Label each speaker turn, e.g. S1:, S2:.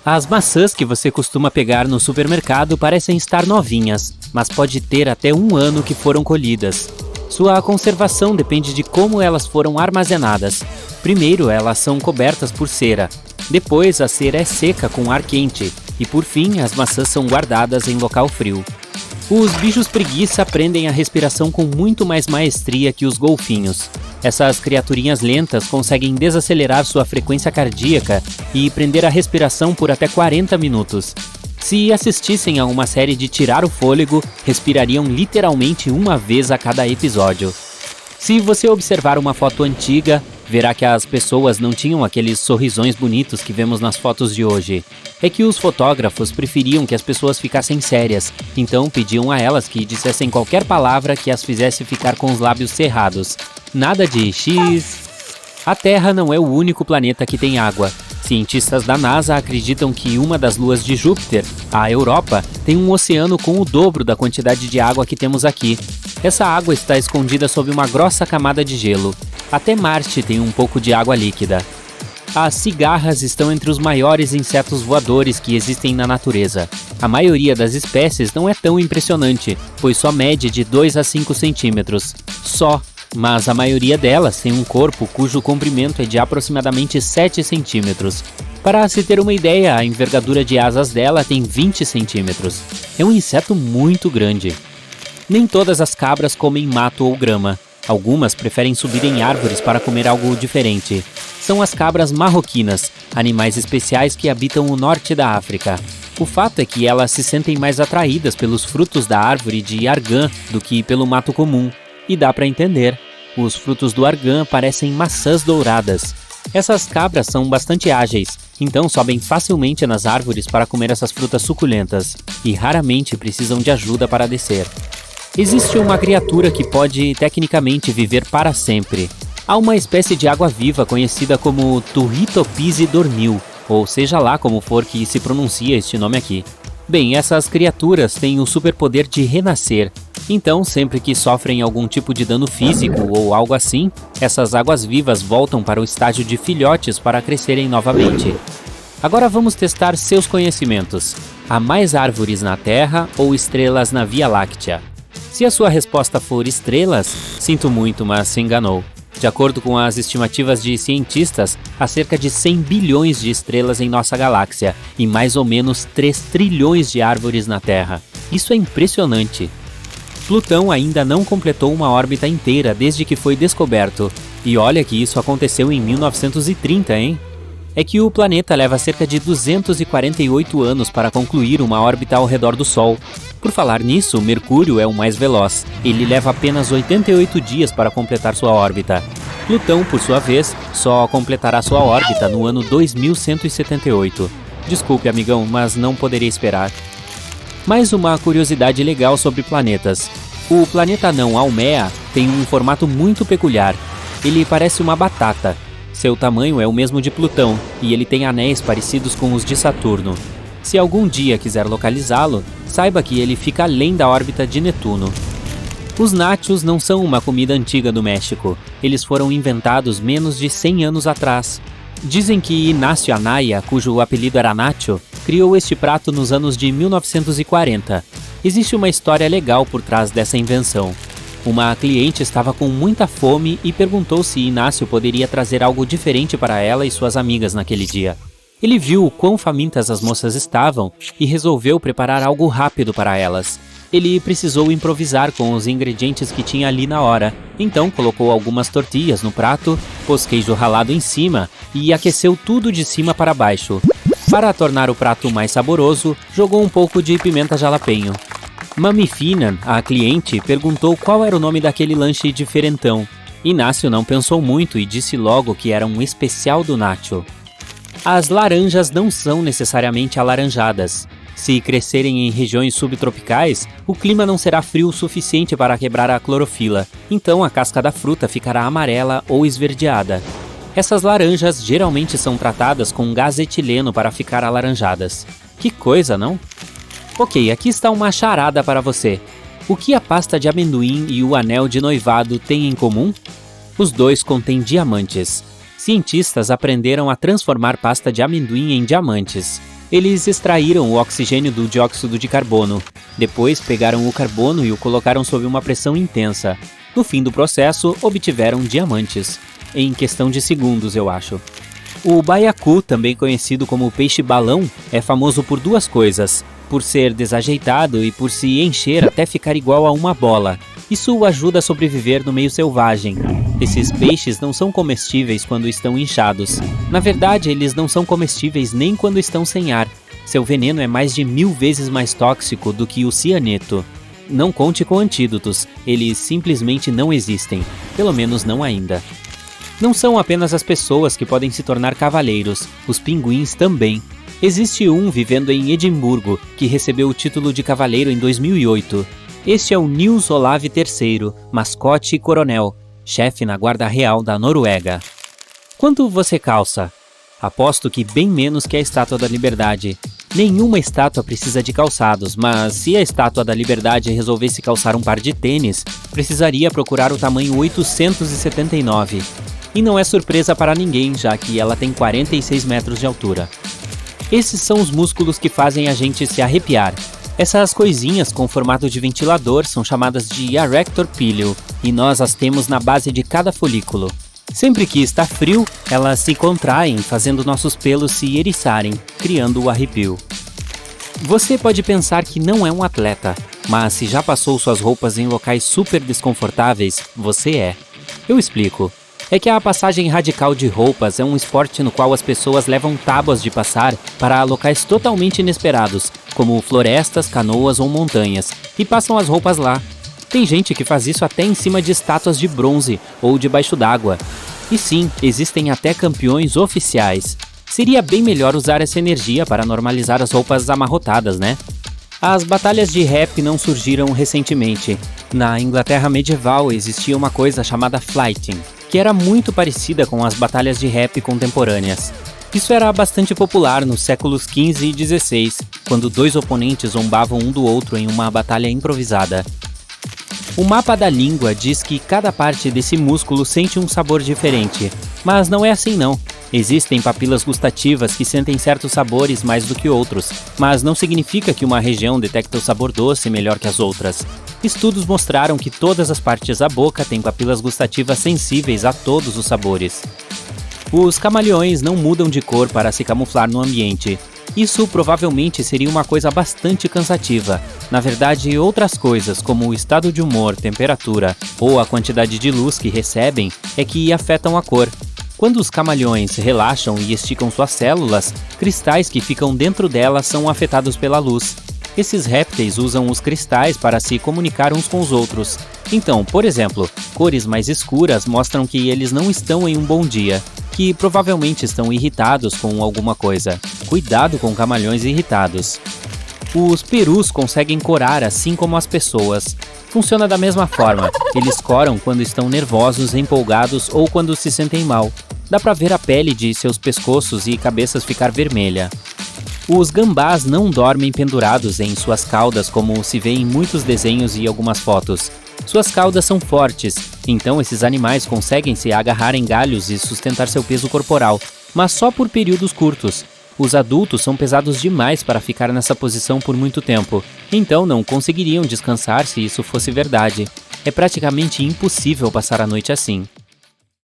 S1: As maçãs que você costuma pegar no supermercado parecem estar novinhas, mas pode ter até 1 ano que foram colhidas. Sua conservação depende de como elas foram armazenadas. Primeiro, elas são cobertas por cera. Depois, a cera é seca com ar quente. E por fim, as maçãs são guardadas em local frio. Os bichos preguiça aprendem a respiração com muito mais maestria que os golfinhos. Essas criaturinhas lentas conseguem desacelerar sua frequência cardíaca e prender a respiração por até 40 minutos. Se assistissem a uma série de tirar o fôlego, respirariam literalmente uma vez a cada episódio. Se você observar uma foto antiga, verá que as pessoas não tinham aqueles sorrisões bonitos que vemos nas fotos de hoje. É que os fotógrafos preferiam que as pessoas ficassem sérias, então pediam a elas que dissessem qualquer palavra que as fizesse ficar com os lábios cerrados. Nada de X. A Terra não é o único planeta que tem água. Cientistas da NASA acreditam que uma das luas de Júpiter, a Europa, tem um oceano com o dobro da quantidade de água que temos aqui. Essa água está escondida sob uma grossa camada de gelo. Até Marte tem um pouco de água líquida. As cigarras estão entre os maiores insetos voadores que existem na natureza. A maioria das espécies não é tão impressionante, pois só mede de 2 a 5 centímetros. Só. Mas a maioria delas tem um corpo cujo comprimento é de aproximadamente 7 centímetros. Para se ter uma ideia, a envergadura de asas dela tem 20 centímetros. É um inseto muito grande. Nem todas as cabras comem mato ou grama. Algumas preferem subir em árvores para comer algo diferente. São as cabras marroquinas, animais especiais que habitam o norte da África. O fato é que elas se sentem mais atraídas pelos frutos da árvore de argã do que pelo mato comum. E dá para entender. Os frutos do argã parecem maçãs douradas. Essas cabras são bastante ágeis, então sobem facilmente nas árvores para comer essas frutas suculentas, e raramente precisam de ajuda para descer. Existe uma criatura que pode, tecnicamente, viver para sempre. Há uma espécie de água-viva conhecida como Turritopise dormil, ou seja lá como for que se pronuncia este nome aqui. Bem, essas criaturas têm o superpoder de renascer. Então, sempre que sofrem algum tipo de dano físico ou algo assim, essas águas-vivas voltam para o estágio de filhotes para crescerem novamente. Agora vamos testar seus conhecimentos. Há mais árvores na Terra ou estrelas na Via Láctea? Se a sua resposta for estrelas, sinto muito, mas se enganou. De acordo com as estimativas de cientistas, há cerca de 100 bilhões de estrelas em nossa galáxia e mais ou menos 3 trilhões de árvores na Terra. Isso é impressionante. Plutão ainda não completou uma órbita inteira desde que foi descoberto. E olha que isso aconteceu em 1930, hein? É que o planeta leva cerca de 248 anos para concluir uma órbita ao redor do Sol. Por falar nisso, Mercúrio é o mais veloz. Ele leva apenas 88 dias para completar sua órbita. Plutão, por sua vez, só completará sua órbita no ano 2178. Desculpe, amigão, mas não poderia esperar. Mais uma curiosidade legal sobre planetas. O planeta anão Haumea tem um formato muito peculiar. Ele parece uma batata. Seu tamanho é o mesmo de Plutão, e ele tem anéis parecidos com os de Saturno. Se algum dia quiser localizá-lo, saiba que ele fica além da órbita de Netuno. Os nachos não são uma comida antiga do México. Eles foram inventados menos de 100 anos atrás. Dizem que Inácio Anaya, cujo apelido era Nacho, criou este prato nos anos de 1940. Existe uma história legal por trás dessa invenção. Uma cliente estava com muita fome e perguntou se Inácio poderia trazer algo diferente para ela e suas amigas naquele dia. Ele viu o quão famintas as moças estavam e resolveu preparar algo rápido para elas. Ele precisou improvisar com os ingredientes que tinha ali na hora, então colocou algumas tortilhas no prato, pôs queijo ralado em cima e aqueceu tudo de cima para baixo. Para tornar o prato mais saboroso, jogou um pouco de pimenta jalapeño. Mami Fina, a cliente, perguntou qual era o nome daquele lanche diferentão. Inácio não pensou muito e disse logo que era um especial do Nacho. As laranjas não são necessariamente alaranjadas. Se crescerem em regiões subtropicais, o clima não será frio o suficiente para quebrar a clorofila, então a casca da fruta ficará amarela ou esverdeada. Essas laranjas geralmente são tratadas com gás etileno para ficar alaranjadas. Que coisa, não? Ok, aqui está uma charada para você. O que a pasta de amendoim e o anel de noivado têm em comum? Os dois contêm diamantes. Cientistas aprenderam a transformar pasta de amendoim em diamantes. Eles extraíram o oxigênio do dióxido de carbono. Depois pegaram o carbono e o colocaram sob uma pressão intensa. No fim do processo, obtiveram diamantes. Em questão de segundos, eu acho. O baiacu, também conhecido como peixe-balão, é famoso por duas coisas: por ser desajeitado e por se encher até ficar igual a uma bola. Isso o ajuda a sobreviver no meio selvagem. Esses peixes não são comestíveis quando estão inchados. Na verdade, eles não são comestíveis nem quando estão sem ar. Seu veneno é mais de 1000 vezes mais tóxico do que o cianeto. Não conte com antídotos, eles simplesmente não existem. Pelo menos não ainda. Não são apenas as pessoas que podem se tornar cavaleiros, os pinguins também. Existe um vivendo em Edimburgo, que recebeu o título de cavaleiro em 2008. Este é o Nils Olav III, mascote e coronel, chefe na Guarda Real da Noruega. Quanto você calça? Aposto que bem menos que a Estátua da Liberdade. Nenhuma estátua precisa de calçados, mas se a Estátua da Liberdade resolvesse calçar um par de tênis, precisaria procurar o tamanho 879. E não é surpresa para ninguém, já que ela tem 46 metros de altura. Esses são os músculos que fazem a gente se arrepiar. Essas coisinhas com formato de ventilador são chamadas de arrector piliul, e nós as temos na base de cada folículo. Sempre que está frio, elas se contraem, fazendo nossos pelos se eriçarem, criando o arrepio. Você pode pensar que não é um atleta, mas se já passou suas roupas em locais super desconfortáveis, você é. Eu explico. É que a passagem radical de roupas é um esporte no qual as pessoas levam tábuas de passar para locais totalmente inesperados, como florestas, canoas ou montanhas, e passam as roupas lá. Tem gente que faz isso até em cima de estátuas de bronze ou debaixo d'água. E sim, existem até campeões oficiais. Seria bem melhor usar essa energia para normalizar as roupas amarrotadas, né? As batalhas de rap não surgiram recentemente. Na Inglaterra medieval existia uma coisa chamada flyting, que era muito parecida com as batalhas de rap contemporâneas. Isso era bastante popular nos séculos XV e XVI, quando dois oponentes zombavam um do outro em uma batalha improvisada. O mapa da língua diz que cada parte desse músculo sente um sabor diferente, mas não é assim não. Existem papilas gustativas que sentem certos sabores mais do que outros, mas não significa que uma região detecta o sabor doce melhor que as outras. Estudos mostraram que todas as partes da boca têm papilas gustativas sensíveis a todos os sabores. Os camaleões não mudam de cor para se camuflar no ambiente. Isso provavelmente seria uma coisa bastante cansativa. Na verdade, outras coisas, como o estado de humor, temperatura ou a quantidade de luz que recebem, é que afetam a cor. Quando os camaleões relaxam e esticam suas células, cristais que ficam dentro delas são afetados pela luz. Esses répteis usam os cristais para se comunicar uns com os outros. Então, por exemplo, cores mais escuras mostram que eles não estão em um bom dia, que provavelmente estão irritados com alguma coisa. Cuidado com camaleões irritados. Os perus conseguem corar assim como as pessoas. Funciona da mesma forma, eles coram quando estão nervosos, empolgados ou quando se sentem mal. Dá pra ver a pele de seus pescoços e cabeças ficar vermelha. Os gambás não dormem pendurados em suas caudas como se vê em muitos desenhos e algumas fotos. Suas caudas são fortes, então esses animais conseguem se agarrar em galhos e sustentar seu peso corporal, mas só por períodos curtos. Os adultos são pesados demais para ficar nessa posição por muito tempo, então não conseguiriam descansar se isso fosse verdade. É praticamente impossível passar a noite assim.